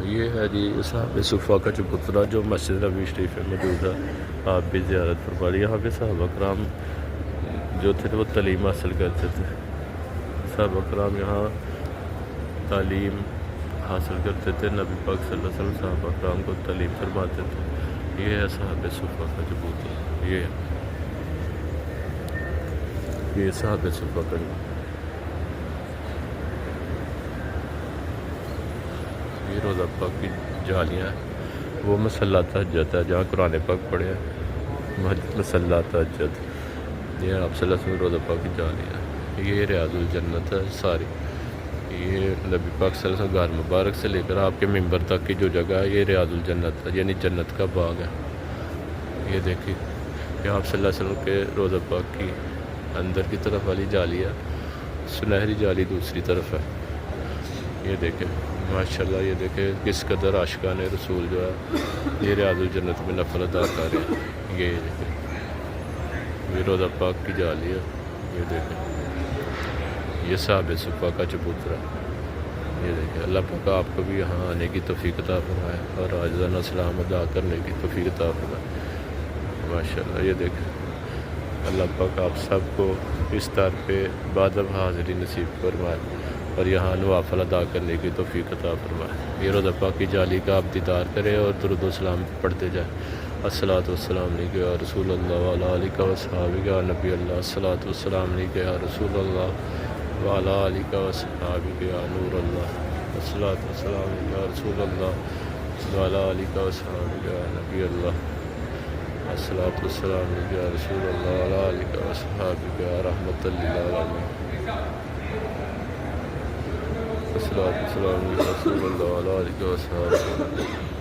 یہ ہے جی صحابہ صفہ کا چبوترا جو مسجد نبوی شریف میں موجود ہے، آپ بھی زیارت فرما لیں۔ یہاں پہ صحابہ کرام جو تھے وہ تعلیم حاصل کرتے تھے، صحابہ کرام یہاں تعلیم حاصل کرتے تھے، نبی پاک صلی اللہ علیہ وسلم صحابہ کرام کو تعلیم فرماتے تھے۔ یہ ہے صحابہ صفہ کا چبوترا، یہ صحابہ صفہ کا یہ روضہ پاک کی جالیاں ہیں، وہ مصلی تہجد ہے جہاں قرآن پاک پڑھے ہیں، مصلی تہجد۔ یہ آپ صلی اللہ علیہ وسلم روضہ پاک کی جالیاں ہیں، یہ ریاض الجنت ہے ساری۔ یہ نبی پاک صلی اللہ علیہ وسلم غار مبارک سے لے کر آپ کے ممبر تک کی جو جگہ ہے یہ ریاض الجنت ہے، یعنی جنت کا باغ ہے۔ یہ دیکھیں کہ آپ صلی اللہ علیہ وسلم کے روضہ پاک کی اندر کی طرف والی جالی ہے، سنہری جالی دوسری طرف ہے۔ یہ دیکھیں ماشاءاللہ، یہ دیکھیں کس قدر عاشقان رسول جو ہے یہ ریاض الجنت میں نفل ادا کر رہے ہیں۔ یہ دیکھیں یہ روضہ پاک کی جالی ہے، یہ دیکھیں یہ صحابہ صفہ کا چبوترا۔ یہ دیکھیں اللہ پاک آپ کو بھی یہاں آنے کی توفیق عطا فرمائے اور عاجزانہ سلام ادا کرنے کی توفیق عطا فرمائے ماشاءاللہ۔ یہ دیکھیں اللہ پاک آپ سب کو اس طرح پہ بادب حاضری نصیب فرمائے اور یہاں نوافل ادا کرنے کی توفیق عطا فرمائے۔ یہ روضہ پاک کی جالی کا آپ دیدار کریں اور درود و سلام پڑھتے جائیں۔ الصلاۃ والسلام علیکہ یا رسول اللہ وعلی آلہ وصحبہ یا نبی اللہ، الصلاۃ والسلام علیکہ یا رسول اللہ وعلی آلہ وصحبہ یا نور اللہ، الصلاۃ والسلام علیکہ یا رسول اللہ وعلی آلہ وصحبہ یا نبی اللہ، الصلاۃ والسلام علیکہ یا رسول اللہ وعلی آلہ وصحبہ یا رحمۃ للعالمین، الصلاۃ والسلام علیکہ یا رسول اللہ وعلی آلہ وصحبہ۔